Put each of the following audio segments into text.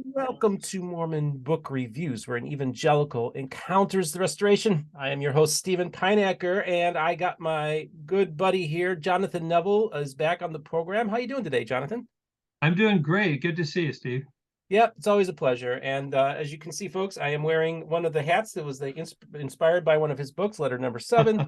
Welcome to Mormon Book Reviews, where an evangelical encounters the restoration. I am your host, Stephen Pinacker, and I got my good buddy here, Jonathan Neville, is back on the program. How you doing today, Jonathan? I'm doing great. Good to see you, Steve. Yep, it's always a pleasure. And as you can see, folks, I am wearing one of the hats that was inspired by one of his books, letter number 7.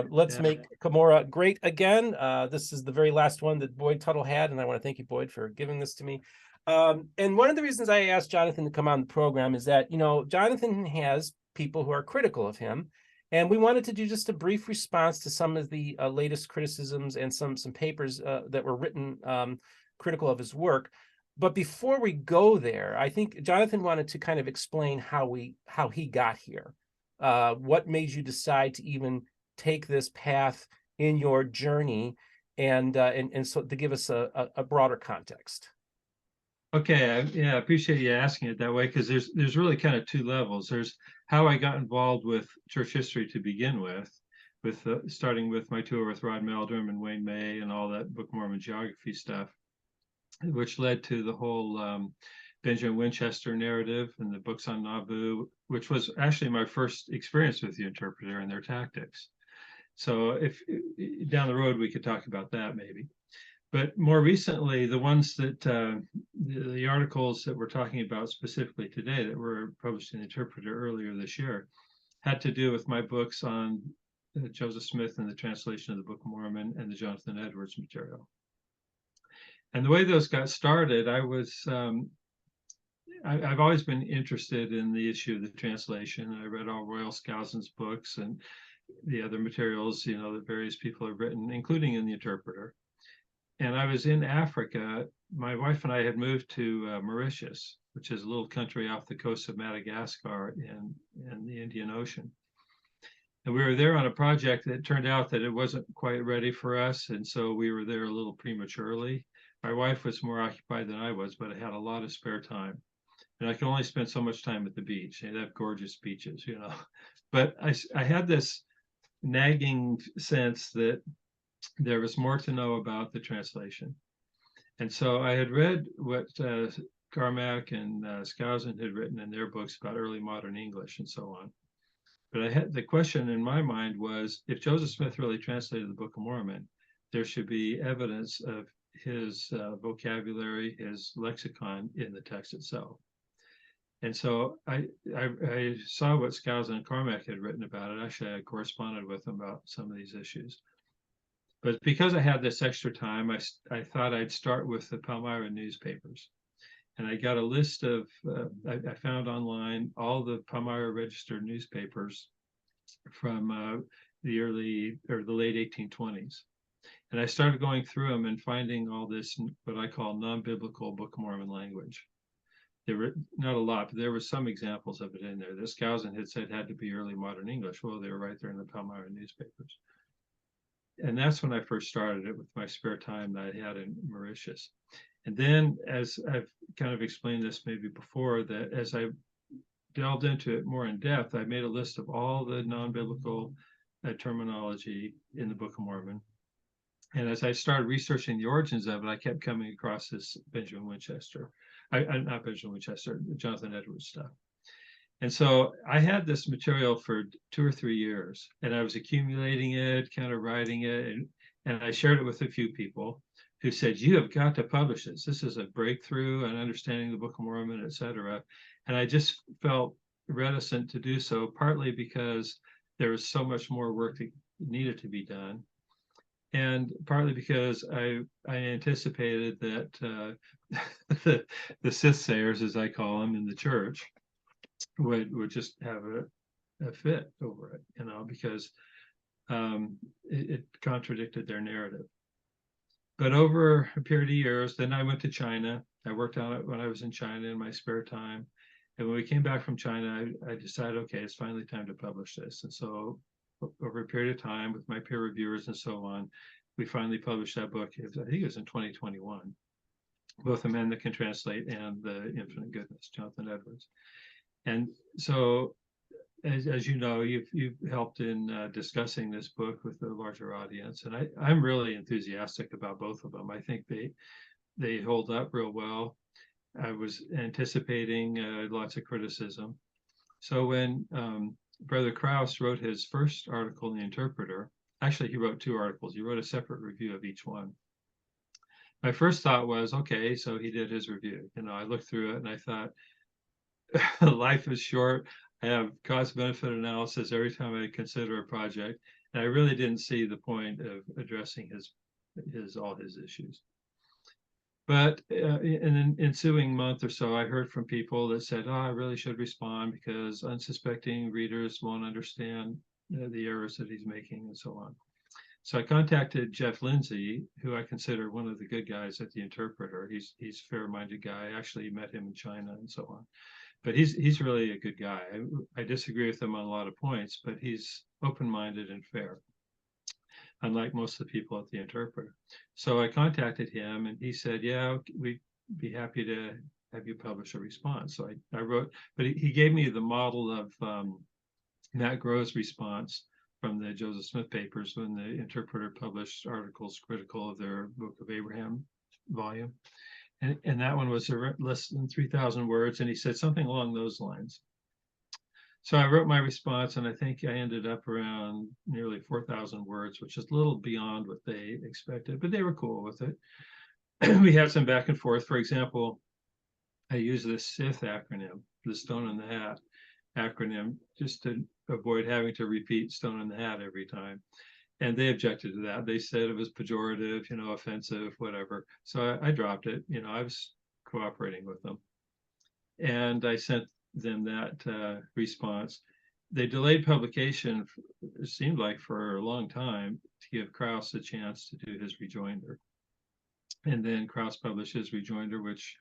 Let's Yeah. make Cumorah great again. This is the very last one that Boyd Tuttle had, and I want to thank you, Boyd, for giving this to me. And one of the reasons I asked Jonathan to come on the program is that, Jonathan has people who are critical of him. And we wanted to do just a brief response to some of the latest criticisms and some papers that were written critical of his work. But before we go there, I think Jonathan wanted to kind of explain how he got here. What made you decide to even take this path in your journey, and so to give us a broader context. Okay. I appreciate you asking it that way because there's really kind of two levels. There's how I got involved with church history to begin with starting with my tour with Rod Meldrum and Wayne May and all that Book of Mormon geography stuff, which led to the whole Benjamin Winchester narrative and the books on Nauvoo, which was actually my first experience with the interpreter and their tactics. So if down the road we could talk about that maybe. But more recently, the ones that the articles that we're talking about specifically today that were published in the Interpreter earlier this year had to do with my books on Joseph Smith and the translation of the Book of Mormon and the Jonathan Edwards material. And the way those got started, I've always been interested in the issue of the translation. I read all Royal Skousen's books and the other materials, that various people have written, including in the Interpreter. And I was in Africa. My wife and I had moved to Mauritius, which is a little country off the coast of Madagascar in the Indian Ocean. And we were there on a project that turned out that it wasn't quite ready for us. And so we were there a little prematurely. My wife was more occupied than I was, but I had a lot of spare time. And I can only spend so much time at the beach. They have gorgeous beaches, But I had this nagging sense that there was more to know about the translation. And so I had read what Carmack and Skousen had written in their books about early modern English and so on. But I had the question in my mind was, if Joseph Smith really translated the Book of Mormon, there should be evidence of his vocabulary, his lexicon in the text itself. And so I saw what Skousen and Carmack had written about it. Actually, I corresponded with them about some of these issues. But because I had this extra time, I thought I'd start with the Palmyra newspapers. And I got a list of, I found online all the Palmyra registered newspapers from the late 1820s. And I started going through them and finding all this, what I call non-biblical Book of Mormon language. There were not a lot, but there were some examples of it in there. This Skousen had said had to be early modern English. Well, they were right there in the Palmyra newspapers. And that's when I first started it with my spare time that I had in Mauritius. And then, as I've kind of explained this maybe before, that as I delved into it more in depth, I made a list of all the non-biblical terminology in the Book of Mormon. And as I started researching the origins of it, I kept coming across this Benjamin Winchester, not Benjamin Winchester, Jonathan Edwards stuff. And so I had this material for 2 or 3 years, and I was accumulating it, kind of writing it, and I shared it with a few people who said, you have got to publish this. This is a breakthrough in understanding the Book of Mormon, et cetera. And I just felt reticent to do so, partly because there was so much more work that needed to be done, and partly because I anticipated that the soothsayers, as I call them in the church, would just have a fit over it, because it contradicted their narrative. But over a period of years, then I went to China. I worked on it when I was in China in my spare time. And when we came back from China, I decided, okay, it's finally time to publish this. And so over a period of time with my peer reviewers and so on, we finally published that book. I think it was in 2021, both The Man That Can Translate and The Infinite Goodness, Jonathan Edwards. And so, as you know, you've helped in discussing this book with a larger audience, and I'm really enthusiastic about both of them. I think they hold up real well. I was anticipating lots of criticism. So when Brother Krauss wrote his first article in the Interpreter, actually he wrote two articles. He wrote a separate review of each one. My first thought was, okay, so he did his review. I looked through it and I thought, life is short. I have cost benefit analysis every time I consider a project. And I really didn't see the point of addressing all his issues. But in an ensuing month or so, I heard from people that said, oh, I really should respond because unsuspecting readers won't understand the errors that he's making and so on. So I contacted Jeff Lindsay, who I consider one of the good guys at the Interpreter. He's a fair-minded guy. I actually met him in China and so on. But he's really a good guy. I disagree with him on a lot of points, but he's open-minded and fair, unlike most of the people at the Interpreter. So I contacted him and he said, yeah, we'd be happy to have you publish a response. So I wrote, but he gave me the model of Matt Grove's response from the Joseph Smith papers when the Interpreter published articles critical of their Book of Abraham volume. And that one was less than 3,000 words. And he said something along those lines. So I wrote my response, and I think I ended up around nearly 4,000 words, which is a little beyond what they expected, but they were cool with it. We had some back and forth. For example, I used the SIF acronym, the Stone in the Hat acronym, just to avoid having to repeat Stone in the Hat every time. And they objected to that. They said it was pejorative, offensive, whatever. So I dropped it. I was cooperating with them. And I sent them that response. They delayed publication, it seemed like, for a long time to give Krauss a chance to do his rejoinder. And then Krauss published his rejoinder, which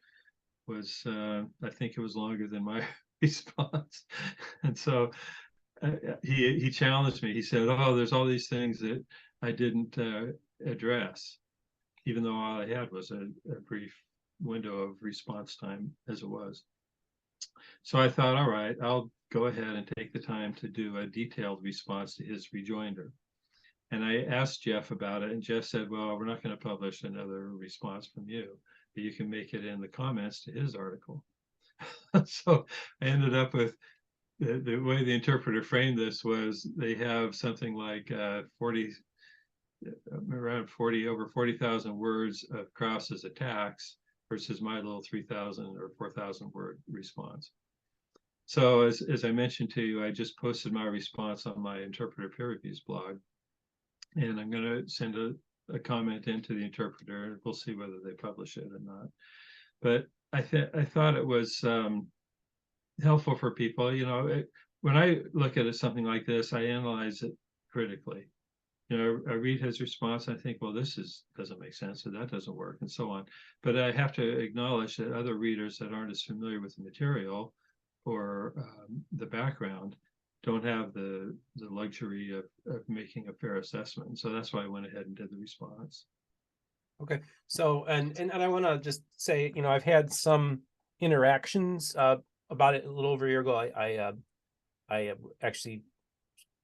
was, I think it was longer than my response. And so he challenged me. He said, oh, there's all these things that I didn't address, even though all I had was a brief window of response time as it was. So I thought, all right, I'll go ahead and take the time to do a detailed response to his rejoinder. And I asked Jeff about it, and Jeff said, well, we're not going to publish another response from you, but you can make it in the comments to his article. So I ended up with the way the Interpreter framed this was they have something like around 40,000 words of Krauss's attacks versus my little 3,000 or 4,000 word response. So as I mentioned to you, I just posted my response on my Interpreter peer reviews blog, and I'm going to send a comment into the Interpreter, and we'll see whether they publish it or not. But I thought it was helpful for people. When I look at something like this, I analyze it critically. I read his response, and I think, well, this doesn't make sense, or that doesn't work, and so on. But I have to acknowledge that other readers that aren't as familiar with the material or the background don't have the luxury of making a fair assessment. So that's why I went ahead and did the response. Okay. So, and I want to just say, I've had some interactions about it a little over a year ago. I actually,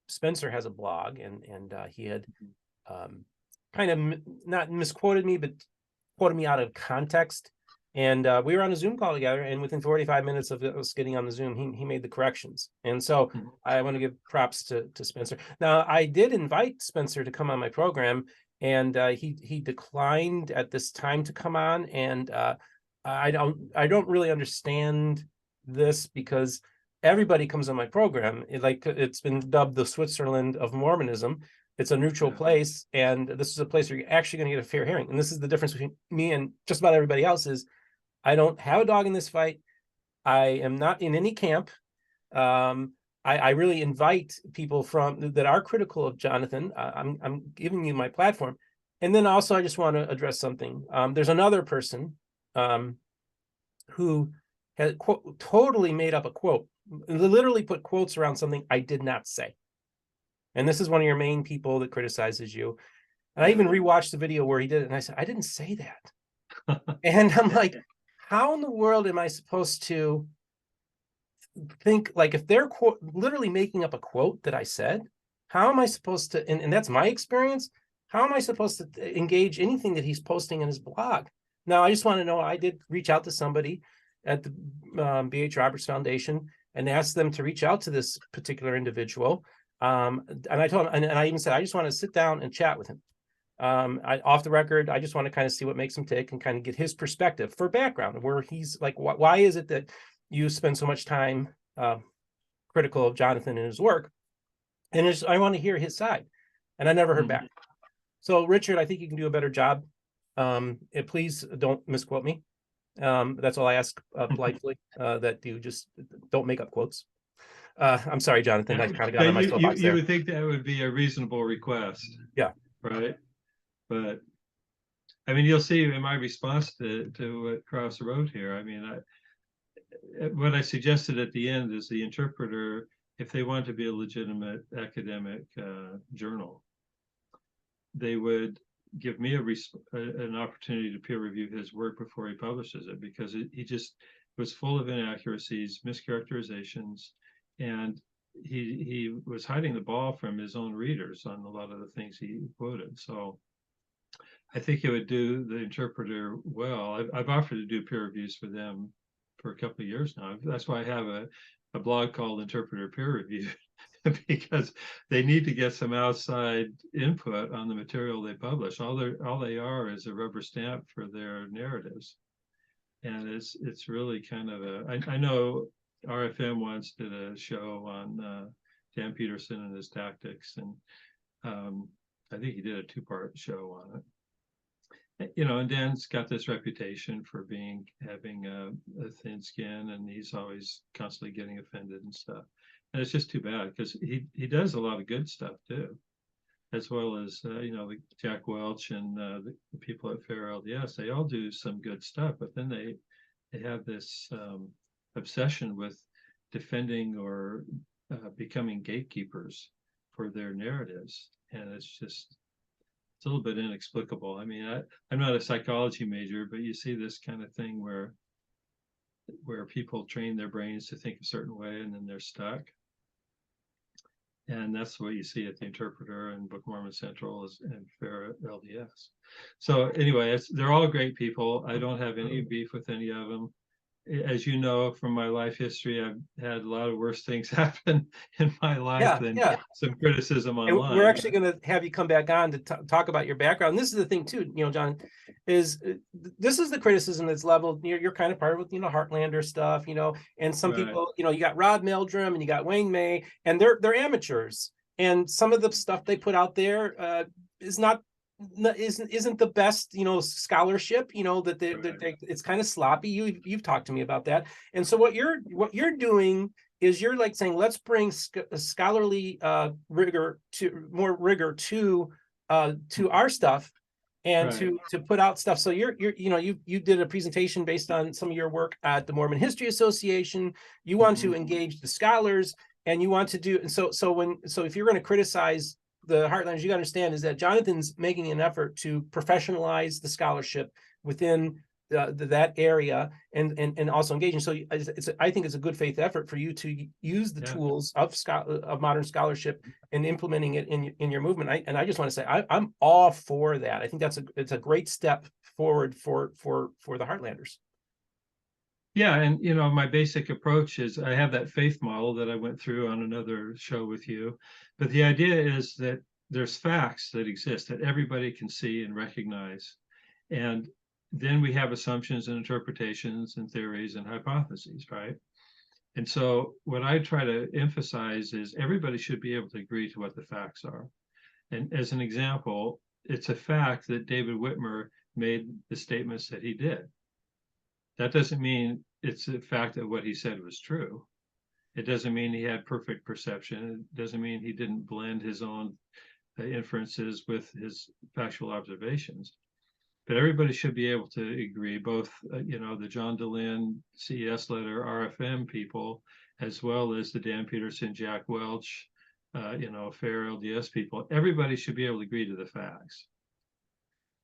Spencer has a blog, and he had kind of not misquoted me, but quoted me out of context. And we were on a Zoom call together, and within 45 minutes of us getting on the Zoom, he made the corrections. And so I want to give props to Spencer. Now, I did invite Spencer to come on my program, and he declined at this time to come on. And I don't really understand this, because everybody comes on my program. It's been dubbed the Switzerland of Mormonism. It's a neutral place, and this is a place where you're actually going to get a fair hearing. And this is the difference between me and just about everybody else is I don't have a dog in this fight. I am not in any camp. I really invite people that are critical of Jonathan. I'm giving you my platform. And then also, I just want to address something. There's another person who has totally made up a quote, literally put quotes around something I did not say. And this is one of your main people that criticizes you. And I even rewatched the video where he did it, and I said, I didn't say that. And I'm like, how in the world am I supposed to think, like, if they're literally making up a quote that I said, how am I supposed to, and that's my experience, how am I supposed to engage anything that he's posting in his blog? Now, I just want to know, I did reach out to somebody at the B.H. Roberts Foundation and asked them to reach out to this particular individual. And I told him, and I even said, I just want to sit down and chat with him. Off the record, I just want to kind of see what makes him tick and kind of get his perspective for background, where he's like, why is it that you spend so much time critical of Jonathan and his work? And I want to hear his side. And I never heard back. So, Richard, I think you can do a better job. Please don't misquote me. That's all I ask politely, that you just don't make up quotes. I'm sorry, Jonathan, I kind of got on my soapbox there. You would think that would be a reasonable request. Yeah. Right. But I mean, you'll see in my response to what Krauss wrote here. I mean, what I suggested at the end is the interpreter, if they want to be a legitimate academic journal, they would give me an opportunity to peer review his work before he publishes it, because he just was full of inaccuracies, mischaracterizations, and he was hiding the ball from his own readers on a lot of the things he quoted. So I think it would do the interpreter well. I've offered to do peer reviews for them for a couple of years now. That's why I have a blog called Interpreter Peer Review, because they need to get some outside input on the material they publish. All they are is a rubber stamp for their narratives, and it's really kind of I know RFM once did a show on Dan Peterson and his tactics, and I think he did a 2-part show on it. You know, and Dan's got this reputation for having a thin skin, and he's always constantly getting offended and stuff. And it's just too bad, because he does a lot of good stuff too, as well as you know, like Jack Welch and the people at FAIRLDS. They all do some good stuff, but then they have this obsession with defending or becoming gatekeepers for their narratives, and it's a little bit inexplicable. I mean, I'm not a psychology major, but you see this kind of thing where people train their brains to think a certain way, and then they're stuck. And that's what you see at the Interpreter and Book Mormon Central and FAIRLDS. So anyway, they're all great people. I don't have any beef with any of them. As you know from my life history, I've had a lot of worse things happen in my life than some criticism online. And we're actually going to have you come back on to talk about your background. And this is the thing too, you know, John, is this is the criticism that's leveled. You're kind of part of, you know, Heartlander stuff, you know, and some people, you know, you got Rod Meldrum and you got Wayne May, and they're amateurs, and some of the stuff they put out there isn't the best, you know, scholarship, you know, that it's kind of sloppy. You've talked to me about that. And so what you're doing is you're like saying, let's bring scholarly rigor to our stuff, and to put out stuff. So you did a presentation based on some of your work at the Mormon History Association. You want to engage the scholars, and you want to do, and so if you're going to criticize the Heartlanders, you got to understand is that Jonathan's making an effort to professionalize the scholarship within that area, and also engaging. So I think it's a good faith effort for you to use the tools of modern scholarship and implementing it in your movement. I just want to say I'm all for that. I think it's a great step forward for the Heartlanders. Yeah, and you know, my basic approach is I have that faith model that I went through on another show with you, but the idea is that there's facts that exist that everybody can see and recognize, and then we have assumptions and interpretations and theories and hypotheses, right? And so what I try to emphasize is everybody should be able to agree to what the facts are. And as an example, it's a fact that David Whitmer made the statements that he did. That doesn't mean it's a fact that what he said was true. It doesn't mean he had perfect perception. It doesn't mean he didn't blend his own inferences with his factual observations. But everybody should be able to agree, both you know, the John DeLynn CES letter RFM people, as well as the Dan Peterson, Jack Welch, you know, FAIRLDS people. Everybody should be able to agree to the facts.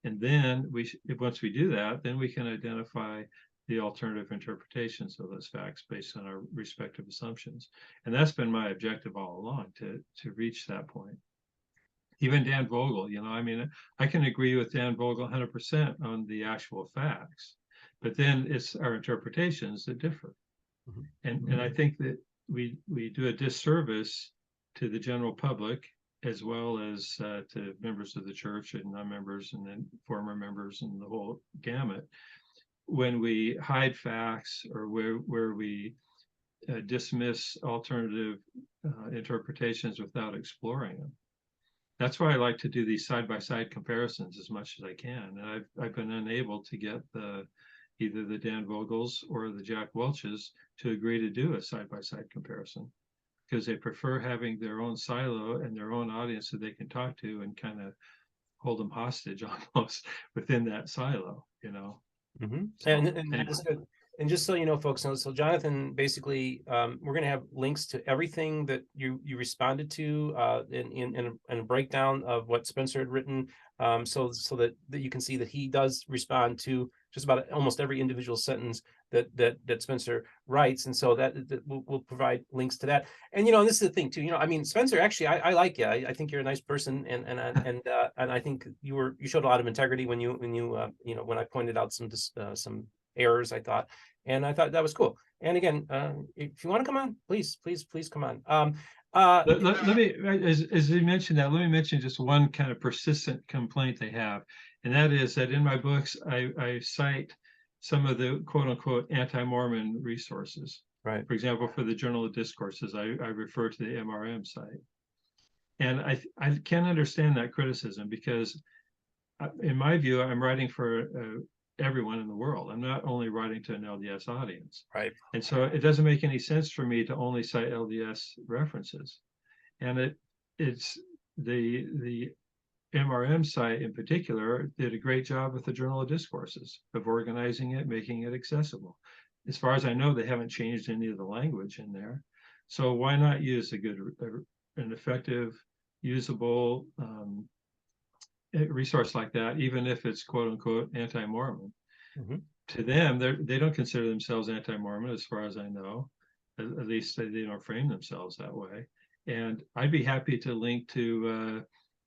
And then once we do that, then we can identify the alternative interpretations of those facts based on our respective assumptions. And that's been my objective all along, to reach that point. even Dan Vogel, I mean, I can agree with Dan Vogel 100% on the actual facts, but then it's our interpretations that differ. And I think that we do a disservice to the general public, as well as to members of the church and non-members and then former members and the whole gamut, when we hide facts, or where we dismiss alternative interpretations without exploring them. That's why I like to do these side-by-side comparisons as much as I can. And I've been unable to get either the Dan Vogels or the Jack Welches to agree to do a side-by-side comparison, because they prefer having their own silo and their own audience that they can talk to and kind of hold them hostage almost within that silo, Mm-hmm. So, And just so you know, folks, so Jonathan, basically, we're going to have links to everything that you responded to in a breakdown of what Spencer had written, so that you can see that he does respond to just about almost every individual sentence that Spencer writes, and so that we'll provide links to that. And and this is the thing too. I mean, Spencer, actually, I like you. I think you're a nice person, and I think you showed a lot of integrity when when I pointed out some errors, I thought that was cool. And again, if you want to come on, please come on. let me, as you mentioned that, let me mention just one kind of persistent complaint they have, and that is that in my books I cite some of the quote unquote anti-Mormon resources. Right. For example, for the Journal of Discourses, I refer to the MRM site, and I can understand that criticism, because in my view, I'm writing for everyone in the world. I'm not only writing to an LDS audience. Right. And so it doesn't make any sense for me to only cite LDS references. And it's the MRM site in particular did a great job with the Journal of Discourses of organizing it, making it accessible. As far as I know, they haven't changed any of the language in there. So why not use an effective, usable resource like that, even if it's quote unquote anti-Mormon? Mm-hmm. To them, they don't consider themselves anti-Mormon, as far as I know. At least they don't frame themselves that way. And I'd be happy to link to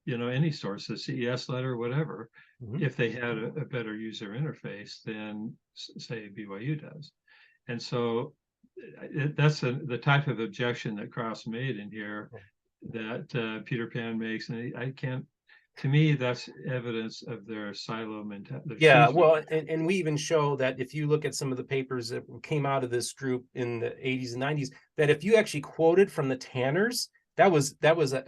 any source, the CES letter, whatever, Mm-hmm. if they had a better user interface than say BYU does. And so that's the type of objection that Krauss made in here, that Peter Pan makes, and I can't. To me, that's evidence of their silo mentality. Yeah, well, and we even show that if you look at some of the papers that came out of this group in the 80s and 90s, that if you actually quoted from the Tanners, that was an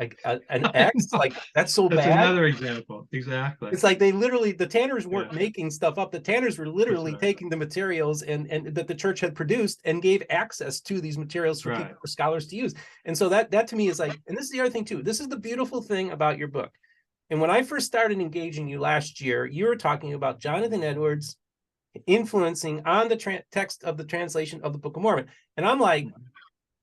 X. Like, that's so That's bad. another example. Exactly. It's like the Tanners weren't making stuff up. The Tanners were literally right. taking the materials and that the church had produced and gave access to these materials for people, for scholars to use. And so that to me is like, and this is the other thing too. This is the beautiful thing about your book. And when I first started engaging you last year, you were talking about Jonathan Edwards influencing on the text of the translation of the Book of Mormon. And I'm like,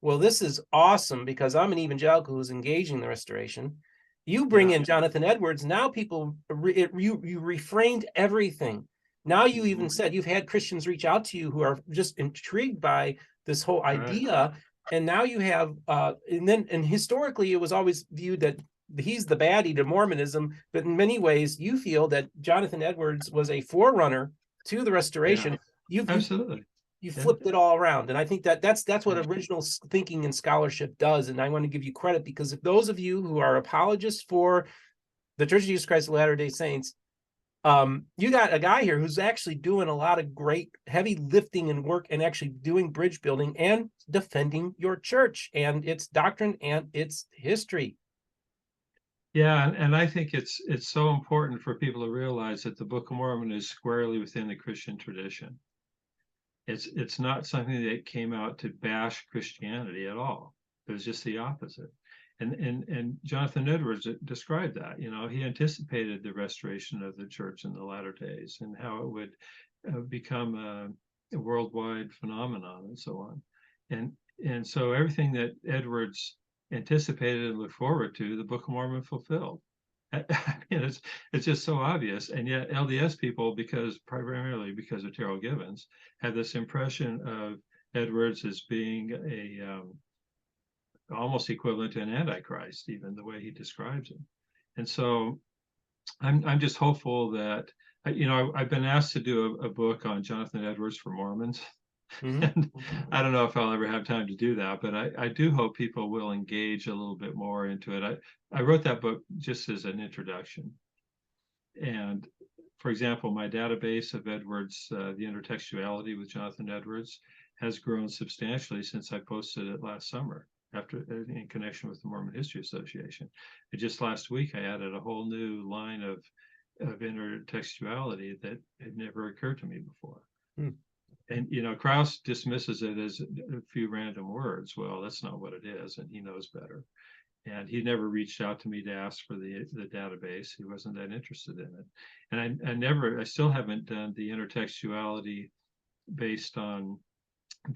well, this is awesome, because I'm an evangelical who's engaging the restoration. You bring in Jonathan Edwards. Now people, you reframed everything. Now you even said you've had Christians reach out to you who are just intrigued by this whole idea. And now you have, and historically it was always viewed that he's the baddie to Mormonism, but in many ways you feel that Jonathan Edwards was a forerunner to the restoration. Absolutely. You flipped it all around. And I think that's what original thinking and scholarship does. And I want to give you credit, because if those of you who are apologists for the Church of Jesus Christ of Latter-day Saints, you got a guy here who's actually doing a lot of great heavy lifting and work, and actually doing bridge building and defending your church and its doctrine and its history. Yeah, and I think it's so important for people to realize that the Book of Mormon is squarely within the Christian tradition. It's not something that came out to bash Christianity at all. It was just the opposite. And Jonathan Edwards described that. He anticipated the restoration of the church in the latter days and how it would become a worldwide phenomenon and so on. And so everything that Edwards anticipated and looked forward to, the Book of Mormon fulfilled. I mean, it's just so obvious. And yet LDS people, primarily because of Terrell Givens, have this impression of Edwards as being a almost equivalent to an antichrist, even the way he describes him. And so I'm just hopeful that, I've been asked to do a book on Jonathan Edwards for Mormons. And I don't know if I'll ever have time to do that, but I do hope people will engage a little bit more into it. I wrote that book just as an introduction. And for example, my database of Edwards, the intertextuality with Jonathan Edwards, has grown substantially since I posted it last summer in connection with the Mormon History Association. And just last week, I added a whole new line of intertextuality that had never occurred to me before. And, Krauss dismisses it as a few random words. Well, that's not what it is, and he knows better. And he never reached out to me to ask for the database. He wasn't that interested in it. And I still haven't done the intertextuality based on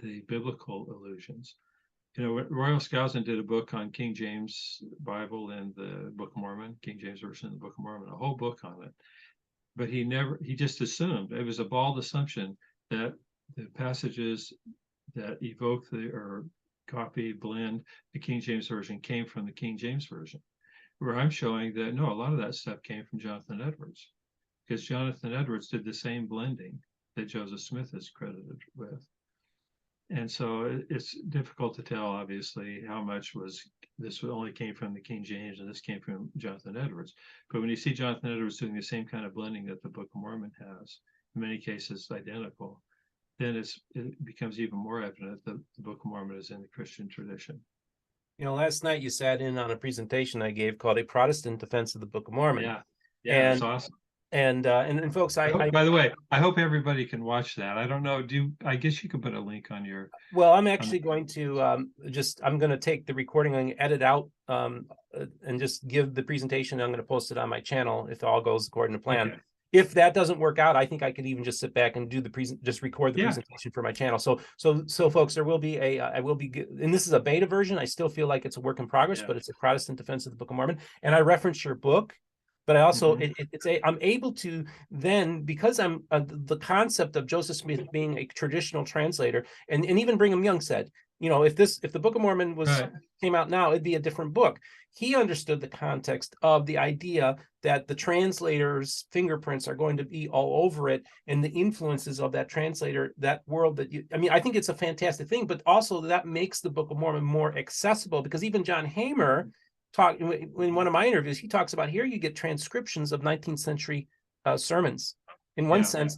the biblical allusions. Royal Skousen did a book on King James Bible and the Book of Mormon, King James Version of the Book of Mormon, a whole book on it. But he just assumed, it was a bald assumption, that the passages that evoke or copy, blend the King James Version came from the King James Version, where I'm showing that no, a lot of that stuff came from Jonathan Edwards, because Jonathan Edwards did the same blending that Joseph Smith is credited with. And so it's difficult to tell, obviously, how much this only came from the King James and this came from Jonathan Edwards. But when you see Jonathan Edwards doing the same kind of blending that the Book of Mormon has, in many cases identical, then it becomes even more evident that the Book of Mormon is in the Christian tradition. Last night you sat in on a presentation I gave called A Protestant Defense of the Book of Mormon. Yeah, and that's awesome. And folks, by the way, I hope everybody can watch that. I don't know. I guess you could put a link on your. Well, I'm actually going to I'm going to take the recording and edit out and just give the presentation. I'm going to post it on my channel if all goes according to plan. Okay. If that doesn't work out, I think I could even just sit back and do just record the presentation for my channel. So folks, there will be and this is a beta version. I still feel like it's a work in progress, but it's a Protestant Defense of the Book of Mormon. And I reference your book. But I also, I'm able to then, because I'm the concept of Joseph Smith being a traditional translator, and even Brigham Young said, if the Book of Mormon came out now, it'd be a different book. He understood the context of the idea that the translator's fingerprints are going to be all over it, and the influences of that translator, that world I think it's a fantastic thing, but also that makes the Book of Mormon more accessible, because even John Hamer in one of my interviews, he talks about here you get transcriptions of 19th century sermons. In one sense,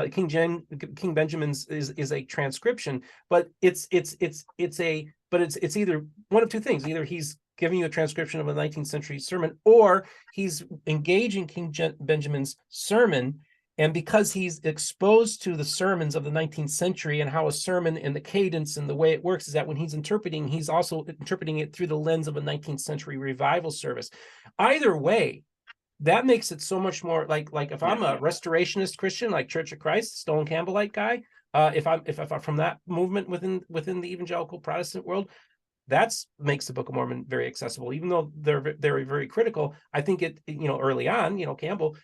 King Benjamin's is a transcription, but it's either one of two things. Either he's giving you a transcription of a 19th century sermon, or he's engaging King Benjamin's sermon. And because he's exposed to the sermons of the 19th century and how a sermon and the cadence and the way it works is that when he's interpreting, he's also interpreting it through the lens of a 19th century revival service. Either way, that makes it so much more like if I'm a restorationist Christian, like Church of Christ, Stone Campbellite guy, if I'm from that movement within the evangelical Protestant world, that makes the Book of Mormon very accessible, even though they're very critical. I think it, early on, Campbell,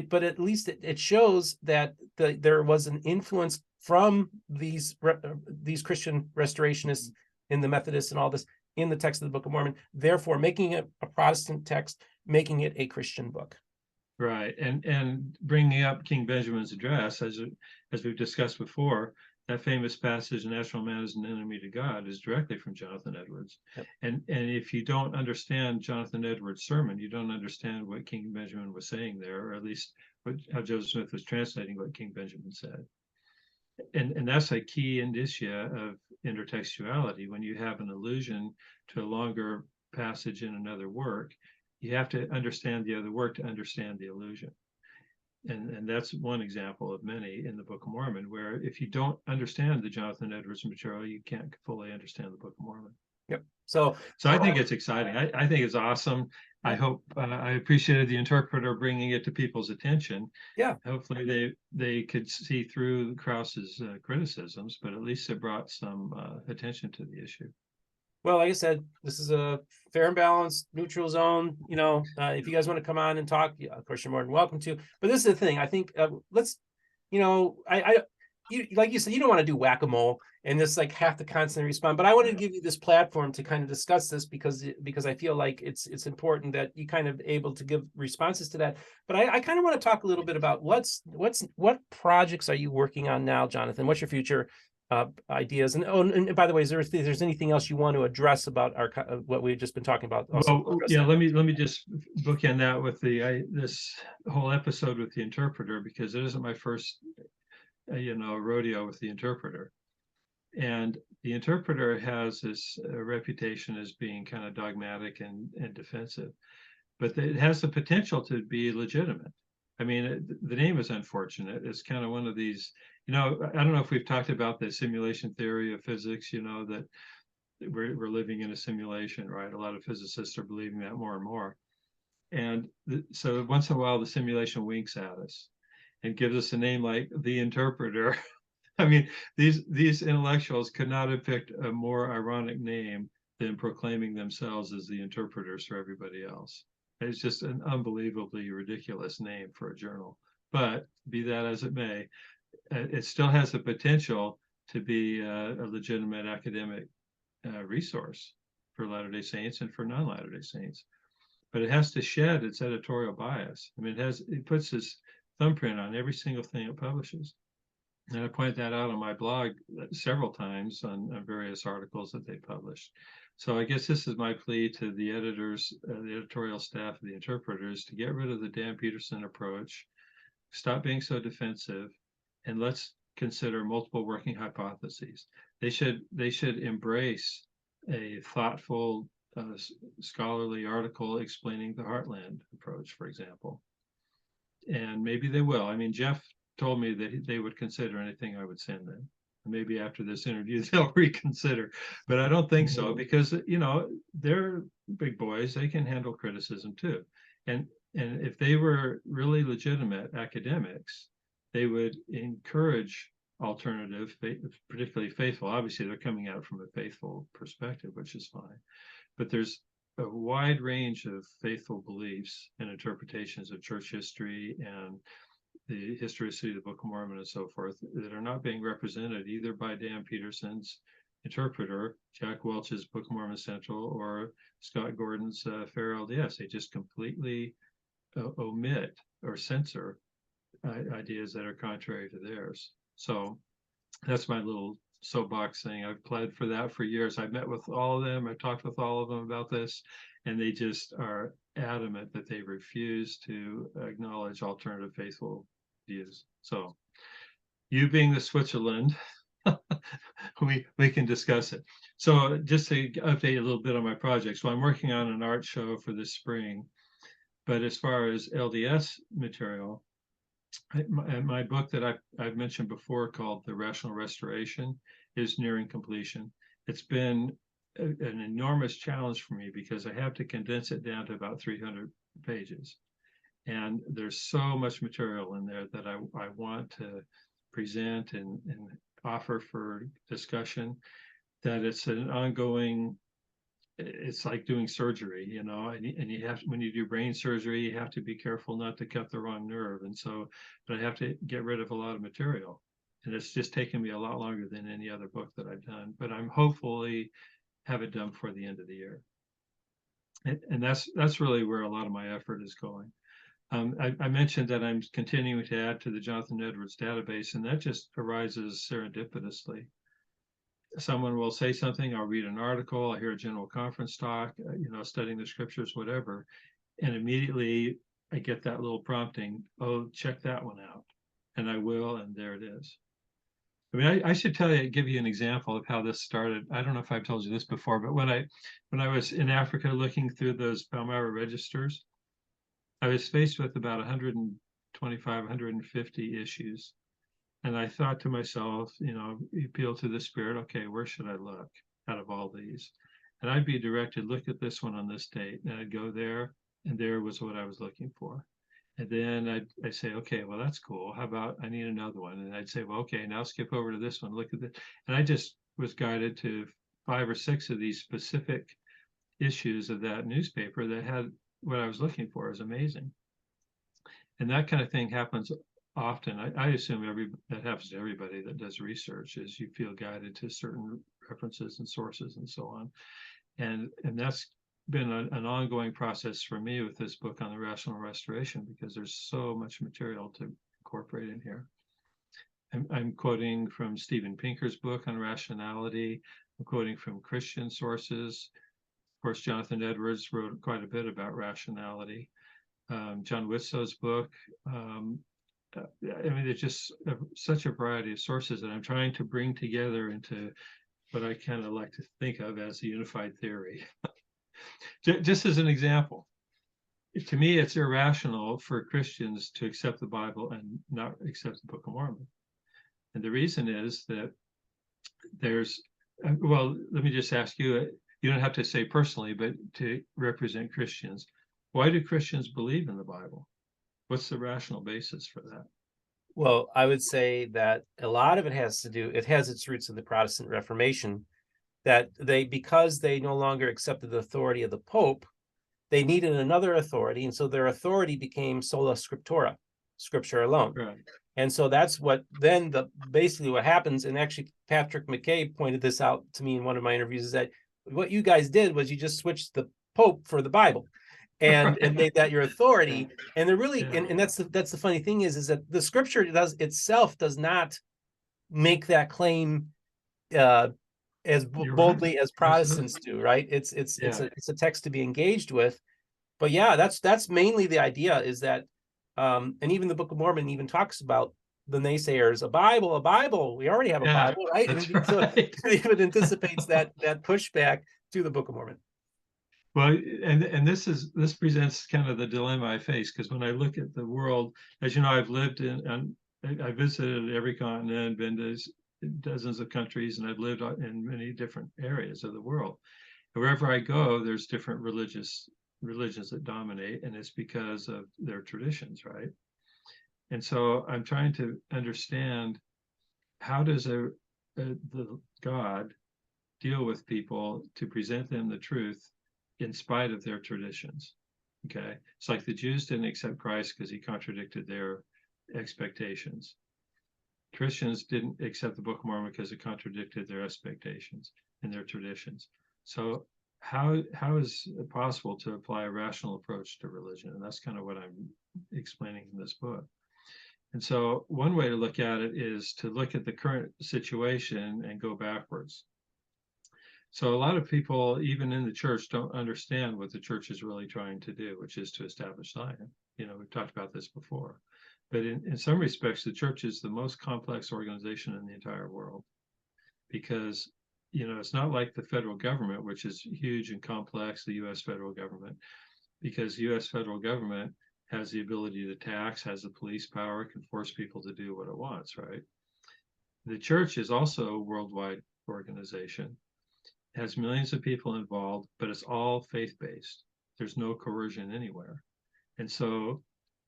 but at least it shows that there was an influence from these Christian restorationists in the Methodists and all this in the text of the Book of Mormon, therefore making it a Protestant text, making it a Christian book. Right, and bringing up King Benjamin's address, as we've discussed before, that famous passage, "Natural man is an enemy to God," is directly from Jonathan Edwards. Yep. And if you don't understand Jonathan Edwards' sermon, you don't understand what King Benjamin was saying there, or at least how Joseph Smith was translating what King Benjamin said. And that's a key indicia of intertextuality. When you have an allusion to a longer passage in another work, you have to understand the other work to understand the allusion. And that's one example of many in the Book of Mormon, where if you don't understand the Jonathan Edwards material, you can't fully understand the Book of Mormon. Yep. So I think it's exciting. I think it's awesome. I hope I appreciated the interpreter bringing it to people's attention. Yeah. Hopefully they could see through Krauss's criticisms, but at least it brought some attention to the issue. Well, like I said, this is a fair and balanced, neutral zone. If you guys want to come on and talk, of course, you're more than welcome to. But this is the thing. I think let's, you, like you said, you don't want to do whack-a-mole and just like have to constantly respond. But I wanted to give you this platform to kind of discuss this because I feel like it's important that you kind of able to give responses to that. But I kind of want to talk a little bit about what projects are you working on now, Jonathan? What's your future ideas? And and by the way, is there's anything else you want to address about our what we've just been talking about? Also, Well, yeah, let me just bookend that with this whole episode with the interpreter, because it isn't my first rodeo with the interpreter. And the interpreter has this reputation as being kind of dogmatic and defensive, but it has the potential to be legitimate. I mean, the name is unfortunate. It's kind of one of these, I don't know if we've talked about the simulation theory of physics, that we're living in a simulation, right? A lot of physicists are believing that more and more. And so once in a while, the simulation winks at us and gives us a name like the interpreter. I mean, these intellectuals could not have picked a more ironic name than proclaiming themselves as the interpreters for everybody else. It's just an unbelievably ridiculous name for a journal. But be that as it may, it still has the potential to be a legitimate academic resource for Latter-day Saints and for non-Latter-day Saints. But it has to shed its editorial bias. I mean, it puts its thumbprint on every single thing it publishes. And I point that out on my blog several times on various articles that they published. So I guess this is my plea to the editors, the editorial staff, the interpreters, to get rid of the Dan Peterson approach, stop being so defensive, and let's consider multiple working hypotheses. They should embrace a thoughtful, scholarly article explaining the Heartland approach, for example. And maybe they will. I mean, Jeff told me that they would consider anything I would send them. Maybe after this interview they'll reconsider, but I don't think so, because they're big boys. They can handle criticism too, and if they were really legitimate academics, they would encourage alternative, particularly faithful. Obviously, they're coming at it from a faithful perspective, which is fine, but there's a wide range of faithful beliefs and interpretations of church history and the historicity of the Book of Mormon and so forth that are not being represented either by Dan Peterson's interpreter, Jack Welch's Book of Mormon Central, or Scott Gordon's FAIRLDS. They just completely omit or censor ideas that are contrary to theirs. So that's my little soapbox thing. I've pled for that for years. I've met with all of them. I've talked with all of them about this, and they just are adamant that they refuse to acknowledge alternative faithful views. So you being the Switzerland, we can discuss it. So just to update a little bit on my project. So I'm working on an art show for this spring, but as far as LDS material, my book that I've mentioned before, called The Rational Restoration, is nearing completion. It's been an enormous challenge for me because I have to condense it down to about 300 pages. And there's so much material in there that I want to present and offer for discussion, that it's an ongoing, it's like doing surgery, and you have, when you do brain surgery, you have to be careful not to cut the wrong nerve. And so, but I have to get rid of a lot of material. And it's just taken me a lot longer than any other book that I've done, but I'm hopefully have it done before the end of the year. And that's really where a lot of my effort is going. I mentioned that I'm continuing to add to the Jonathan Edwards database, and that just arises serendipitously. Someone will say something, I'll read an article, I'll hear a general conference talk, studying the scriptures, whatever, and immediately I get that little prompting, oh, check that one out. And I will, and there it is. I mean, I should give you an example of how this started. I don't know if I've told you this before, but when I was in Africa looking through those Palmyra registers, I was faced with about 125, 150 issues. And I thought to myself, appeal to the Spirit, okay, where should I look out of all these? And I'd be directed, look at this one on this date. And I'd go there, and there was what I was looking for. And then I'd say, okay, well, that's cool. How about I need another one? And I'd say, well, okay, now skip over to this one. Look at this. And I just was guided to 5 or 6 of these specific issues of that newspaper that had what I was looking for. Is amazing. And that kind of thing happens often, I assume that happens to everybody that does research, is you feel guided to certain references and sources and so on. And that's been an ongoing process for me with this book on the rational restoration, because there's so much material to incorporate in here. I'm quoting from Steven Pinker's book on rationality. I'm quoting from Christian sources. Of course, Jonathan Edwards wrote quite a bit about rationality. John Witzow's book. I mean, there's just such a variety of sources that I'm trying to bring together into what I kind of like to think of as a unified theory. Just as an example, to me, it's irrational for Christians to accept the Bible and not accept the Book of Mormon. And the reason is that there's, well, let me just ask you, you don't have to say personally, but to represent Christians, why do Christians believe in the Bible? What's the rational basis for that? Well, I would say that a lot of it has its roots in the Protestant Reformation, that because they no longer accepted the authority of the Pope, they needed another authority. And so their authority became sola scriptura, scripture alone. Right. And so that's basically what happens. And actually, Patrick McKay pointed this out to me in one of my interviews, is that what you guys did was you just switched the Pope for the Bible and made that your authority. And they're really, and that's the funny thing is that the scripture itself does not make that claim as boldly as Protestants do, right? It's a text to be engaged with. But yeah, that's mainly the idea, is that and even the Book of Mormon even talks about the naysayers, a Bible. We already have a Bible, right? That's And so it even anticipates that pushback to the Book of Mormon. Well, and this presents kind of the dilemma I face, because when I look at the world, as you know, I've lived I visited every continent, been to dozens of countries, and I've lived in many different areas of the world. And wherever I go, there's different religions that dominate, and it's because of their traditions, right? And so I'm trying to understand, how does the God deal with people to present them the truth in spite of their traditions? Okay, it's like the Jews didn't accept Christ because he contradicted their expectations. Christians didn't accept the Book of Mormon because it contradicted their expectations and their traditions. So how is it possible to apply a rational approach to religion? And that's kind of what I'm explaining in this book. And so one way to look at it is to look at the current situation and go backwards. So a lot of people, even in the church, don't understand what the church is really trying to do, which is to establish Zion. You know, we've talked about this before. But in some respects, the church is the most complex organization in the entire world, because, you know, it's not like the federal government, which is huge and complex, the U.S. federal government, because U.S. federal government has the ability to tax, has the police power, can force people to do what it wants, right? The church is also a worldwide organization, has millions of people involved, but it's all faith-based. There's no coercion anywhere. And so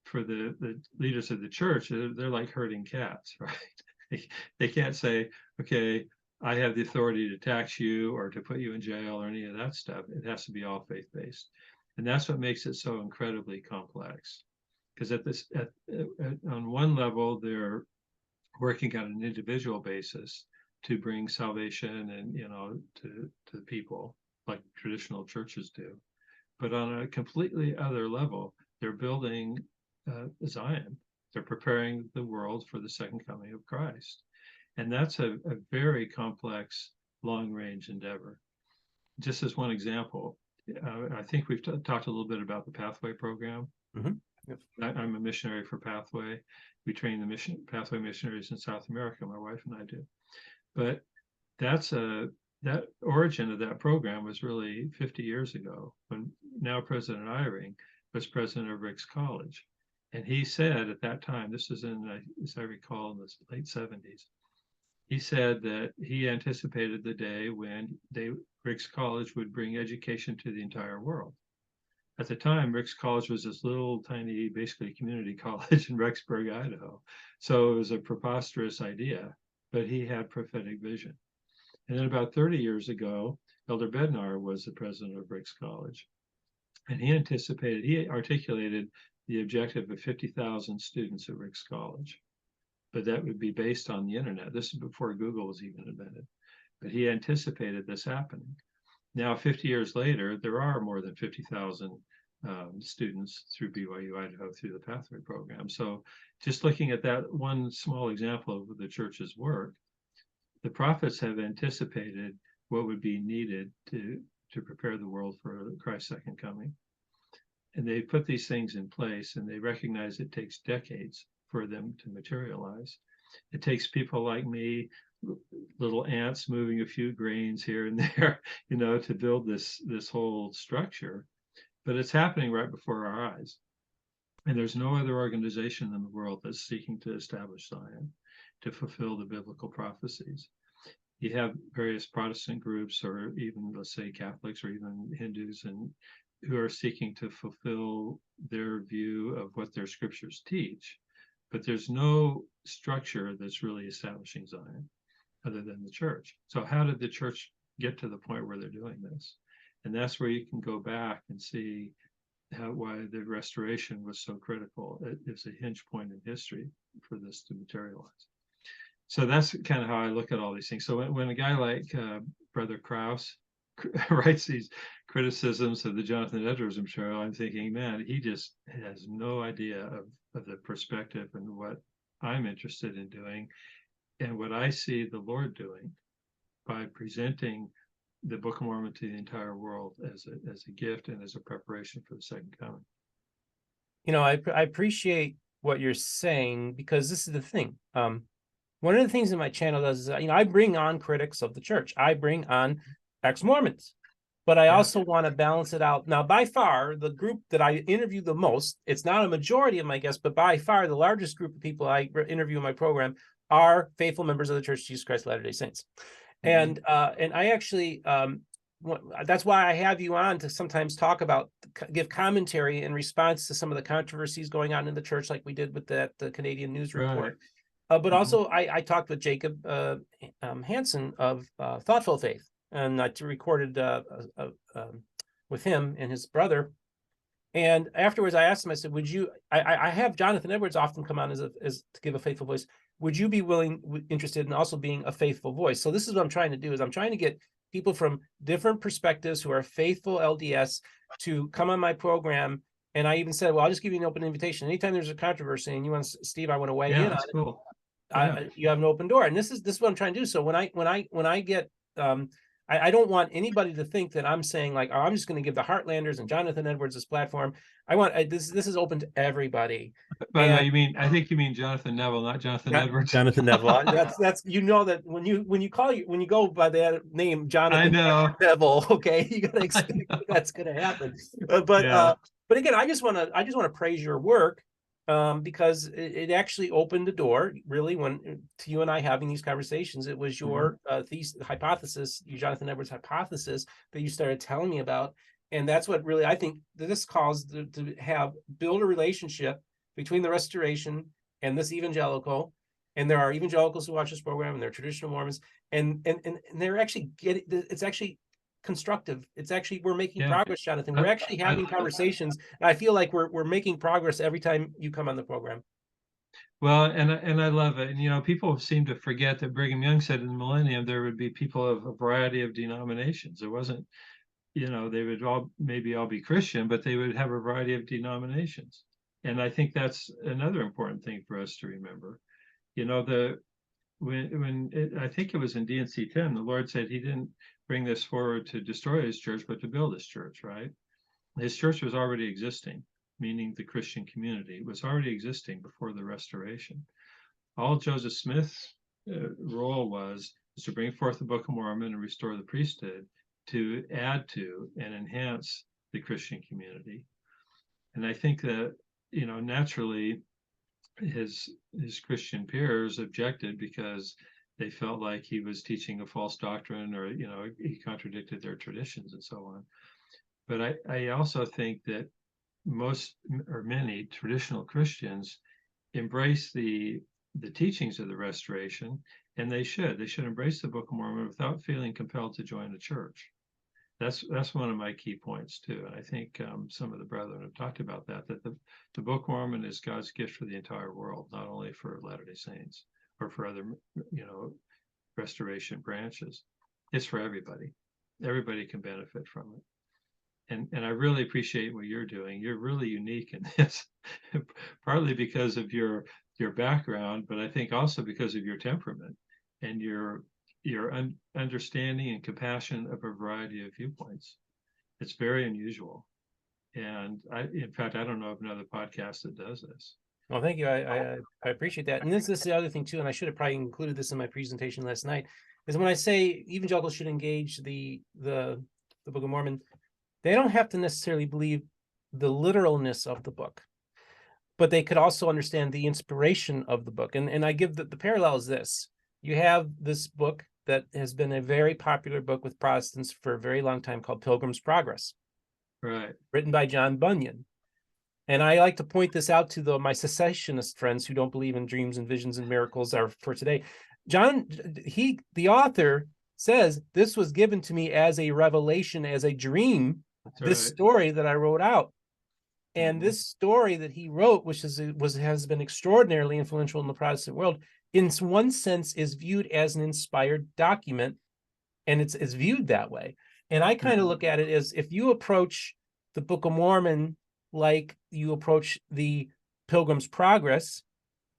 for the leaders of the church, they're like herding cats, right? They can't say, okay, I have the authority to tax you or to put you in jail or any of that stuff. It has to be all faith-based. And that's what makes it so incredibly complex. Because on one level, they're working on an individual basis to bring salvation and, you know, to people, like traditional churches do. But on a completely other level, they're building Zion. They're preparing the world for the second coming of Christ. And that's a very complex, long-range endeavor. Just as one example, I think we've talked a little bit about the Pathway program. Mm-hmm. Yep. I'm a missionary for Pathway. We train the Pathway missionaries in South America, my wife and I do. But that origin of that program was really 50 years ago, when now President Eyring was president of Ricks College. And he said at that time, this is as I recall, in the late 70s, he said that he anticipated the day when Ricks College would bring education to the entire world. At the time, Ricks College was this little tiny, basically community college in Rexburg, Idaho. So it was a preposterous idea, but he had prophetic vision. And then about 30 years ago, Elder Bednar was the president of Ricks College. And he articulated the objective of 50,000 students at Rick's College. But that would be based on the internet. This is before Google was even invented. But he anticipated this happening. Now, 50 years later, there are more than 50,000 students through BYU Idaho through the Pathway program. So just looking at that one small example of the church's work, the prophets have anticipated what would be needed to prepare the world for Christ's second coming. And they put these things in place, and they recognize it takes decades for them to materialize. It takes people like me, little ants moving a few grains here and there, to build this whole structure. But it's happening right before our eyes. And there's no other organization in the world that's seeking to establish Zion, to fulfill the biblical prophecies. You have various Protestant groups, or even, let's say, Catholics, or even Hindus, and who are seeking to fulfill their view of what their scriptures teach. But there's no structure that's really establishing Zion other than the church. So how did the church get to the point where they're doing this? And that's where you can go back and see why the restoration was so critical. It's a hinge point in history for this to materialize. So that's kind of how I look at all these things. So when a guy like Brother Krause writes these criticisms of the Jonathan Edwards material, I'm thinking, man, he just has no idea of the perspective and what I'm interested in doing, and what I see the Lord doing by presenting the Book of Mormon to the entire world as a gift and as a preparation for the second coming. I appreciate what you're saying, because this is the thing. One of the things that my channel does is, I bring on critics of the church. I bring on ex-Mormons, but I also want to balance it out. Now, by far, the group that I interview the most, it's not a majority of my guests, but by far the largest group of people I interview in my program are faithful members of the Church of Jesus Christ of Latter-day Saints. And I actually, that's why I have you on, to sometimes talk about, give commentary in response to some of the controversies going on in the church, like we did with the Canadian News Report. But also, I talked with Jacob Hansen of Thoughtful Faith, and I recorded with him and his brother. And afterwards, I asked him, I said, would you, I have Jonathan Edwards often come on as to give a faithful voice. Would you be interested in also being a faithful voice? So this is what I'm trying to do, is I'm trying to get people from different perspectives who are faithful LDS to come on my program. And I even said, well, I'll just give you an open invitation. Anytime there's a controversy and you want, Steve, I want to weigh in on it. Cool. You have an open door. And this is what I'm trying to do. So when I get, I don't want anybody to think that I'm saying, like, oh, I'm just going to give the Heartlanders and Jonathan Edwards this platform. I want this is open to everybody. By the way, I think you mean Jonathan Neville, not Jonathan Edwards. Jonathan Neville. That's that when you go by that name, Jonathan Neville, okay, you gotta expect that's gonna happen. But again, I just want to praise your work, because it actually opened the door, really, when to you and I having these conversations. It was your hypothesis, your Jonathan Edwards hypothesis, that you started telling me about. And that's what really, I think, this calls to build a relationship between the Restoration and this evangelical. And there are evangelicals who watch this program, and they're traditional Mormons, and they're actually it's actually constructive. It's actually, we're making progress, Jonathan. We're actually having conversations, and I feel like we're making progress every time you come on the program. Well, and I love it. And people seem to forget that Brigham Young said in the millennium there would be people of a variety of denominations. It wasn't, they would maybe all be Christian, but they would have a variety of denominations. And I think that's another important thing for us to remember. I think it was in D&C 10, the Lord said he didn't bring this forward to destroy his church, but to build his church, right? His church was already existing, meaning the Christian community was already existing before the Restoration. All Joseph Smith's role was to bring forth the Book of Mormon and restore the priesthood, to add to and enhance the Christian community. And I think that, naturally his Christian peers objected because they felt like he was teaching a false doctrine, or, he contradicted their traditions and so on. But I also think that most or many traditional Christians embrace the teachings of the Restoration, and they should embrace the Book of Mormon without feeling compelled to join a church. That's one of my key points too. And I think some of the brethren have talked about that the Book of Mormon is God's gift for the entire world, not only for Latter-day Saints or for other, restoration branches. It's for everybody. Everybody can benefit from it. And I really appreciate what you're doing. You're really unique in this, partly because of your background, but I think also because of your temperament and your understanding and compassion of a variety of viewpoints. It's very unusual. And in fact, I don't know of another podcast that does this. Well, thank you. I appreciate that. And this is the other thing too, and I should have probably included this in my presentation last night, is when I say evangelicals should engage the Book of Mormon, they don't have to necessarily believe the literalness of the book, but they could also understand the inspiration of the book. And I give the parallel is this. You have this book that has been a very popular book with Protestants for a very long time called Pilgrim's Progress. Right. Written by John Bunyan. And I like to point this out to my cessationist friends who don't believe in dreams and visions and miracles are for today. The author says, this was given to me as a revelation, as a dream, this story that I wrote out. And this story that he wrote, which has been extraordinarily influential in the Protestant world, in one sense is viewed as an inspired document, and it's viewed that way. And I kind of look at it as, if you approach the Book of Mormon like you approach the Pilgrim's Progress,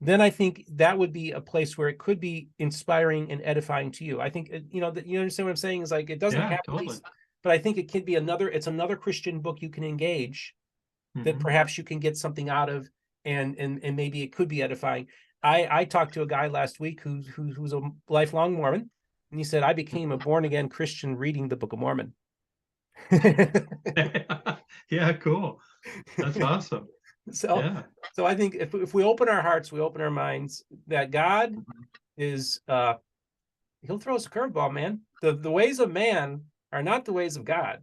then I think that would be a place where it could be inspiring and edifying to you. I think, you understand what I'm saying? Is like, it doesn't have to be, but I think it could be it's another Christian book you can engage that perhaps you can get something out of, and maybe it could be edifying. I talked to a guy last week who's a lifelong Mormon, and he said, I became a born-again Christian reading the Book of Mormon. Yeah, cool. That's awesome. So I think if we open our hearts, we open our minds, that God is he'll throw us a curveball, man. The ways of man are not the ways of God.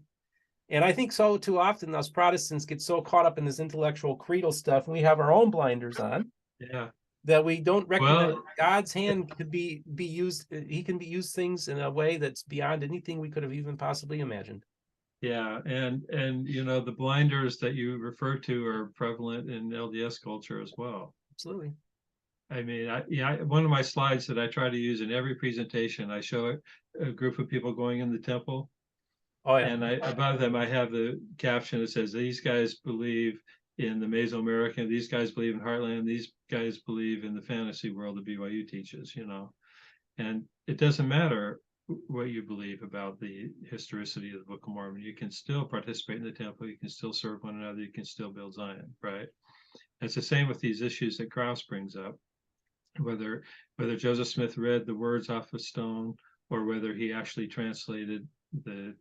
And I think so too often us Protestants get so caught up in this intellectual creedal stuff, and we have our own blinders on. Yeah. That we don't recognize God's hand could be used. He can be used things in a way that's beyond anything we could have even possibly imagined. Yeah, and the blinders that you refer to are prevalent in LDS culture as well. Absolutely. I mean, one of my slides that I try to use in every presentation, I show a group of people going in the temple. Oh yeah. And above them, I have the caption that says, "These guys believe in the Mesoamerican. These guys believe in Heartland. These guys believe in the fantasy world that BYU teaches." And it doesn't matter what you believe about the historicity of the Book of Mormon. You can still participate in the temple. You can still serve one another. You can still build Zion, right? It's the same with these issues that Krauss brings up, whether Joseph Smith read the words off a stone or whether he actually translated the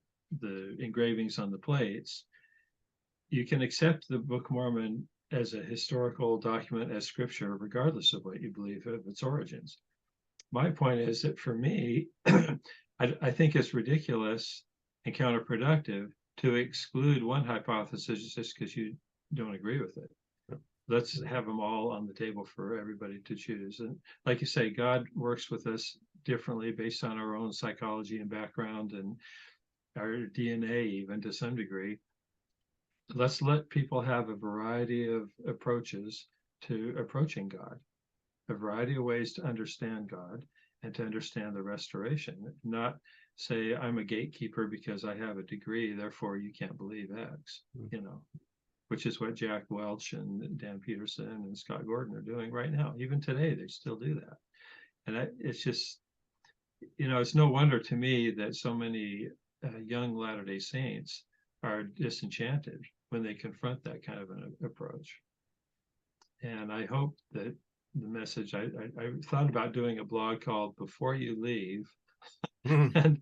engravings on the plates. You can accept the Book of Mormon as a historical document, as scripture, regardless of what you believe of its origins. My point is that for me, I think it's ridiculous and counterproductive to exclude one hypothesis just because you don't agree with it. Let's have them all on the table for everybody to choose. And like you say, God works with us differently based on our own psychology and background and our DNA, even to some degree. Let's let people have a variety of approaches to approaching God, a variety of ways to understand God and to understand the restoration, not say I'm a gatekeeper because I have a degree, therefore you can't believe X, which is what Jack Welch and Dan Peterson and Scott Gordon are doing right now. Even today, they still do that. And it's just, it's no wonder to me that so many young Latter-day Saints are disenchanted when they confront that kind of an approach. And I hope that the message, I thought about doing a blog called Before You Leave, and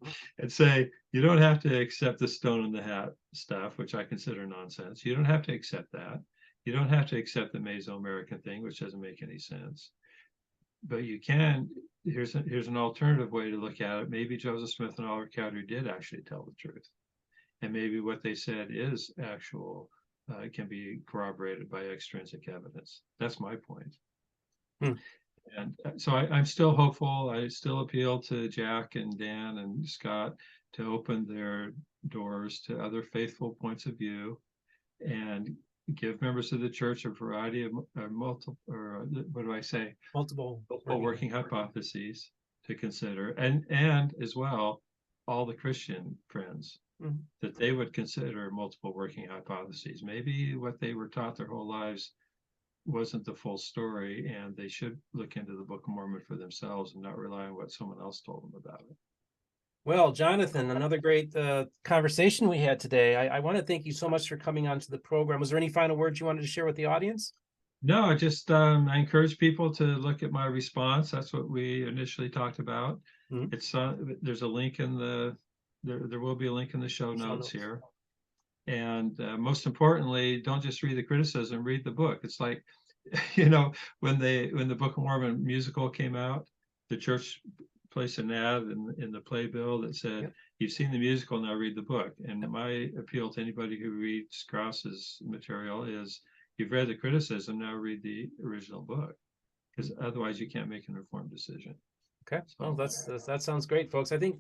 say, you don't have to accept the stone in the hat stuff, which I consider nonsense. You don't have to accept that. You don't have to accept the Mesoamerican thing, which doesn't make any sense. But you can, here's an alternative way to look at it. Maybe Joseph Smith and Oliver Cowdery did actually tell the truth. And maybe what they said is actual, can be corroborated by extrinsic evidence. That's my point. And so I'm still hopeful. I still appeal to Jack and Dan and Scott to open their doors to other faithful points of view and give members of the church a variety of multiple, or what do I say? Multiple Working hypotheses to consider, and as well, all the Christian friends that they would consider multiple working hypotheses. Maybe what they were taught their whole lives wasn't the full story, and they should look into the Book of Mormon for themselves and not rely on what someone else told them about it. Well, Jonathan, another great conversation we had today. I want to thank you so much for coming onto the program. Was there any final words you wanted to share with the audience? No, I just I encourage people to look at my response. That's what we initially talked about. It's there's a link in the there will be a link in the show notes here. And most importantly, don't just read the criticism, read the book. It's like, you know, when the Book of Mormon musical came out, the church placed an ad in the playbill that said, you've seen the musical, now read the book. And my appeal to anybody who reads Krauss's material is, you've read the criticism, now read the original book, because otherwise you can't make an informed decision. Okay, well, that sounds great, folks. I think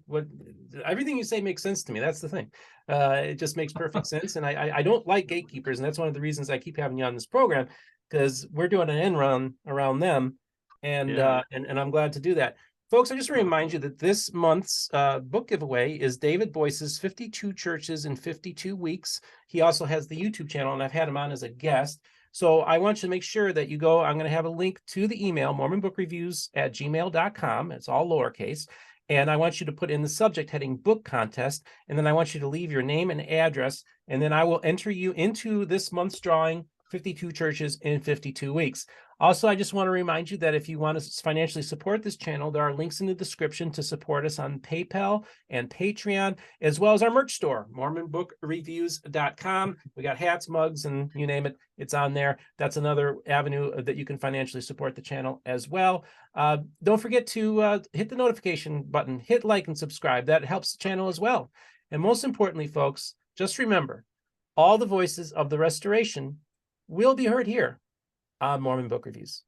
everything you say makes sense to me. That's the thing. It just makes perfect sense. And I don't like gatekeepers, and that's one of the reasons I keep having you on this program, because we're doing an end run around them, and I'm glad to do that. Folks, I just want to remind you that this month's book giveaway is David Boyce's 52 Churches in 52 Weeks. He also has the YouTube channel, and I've had him on as a guest. So I want you to make sure that you go, I'm going to have a link to the email, mormonbookreviews@gmail.com. It's all lowercase. And I want you to put in the subject heading book contest. And then I want you to leave your name and address. And then I will enter you into this month's drawing, 52 Churches in 52 Weeks. Also, I just want to remind you that if you want to financially support this channel, there are links in the description to support us on PayPal and Patreon, as well as our merch store, mormonbookreviews.com. We got hats, mugs, and you name it, it's on there. That's another avenue that you can financially support the channel as well. Don't forget to hit the notification button, hit like and subscribe. That helps the channel as well. And most importantly, folks, just remember, all the voices of the restoration will be heard here on Mormon Book Reviews.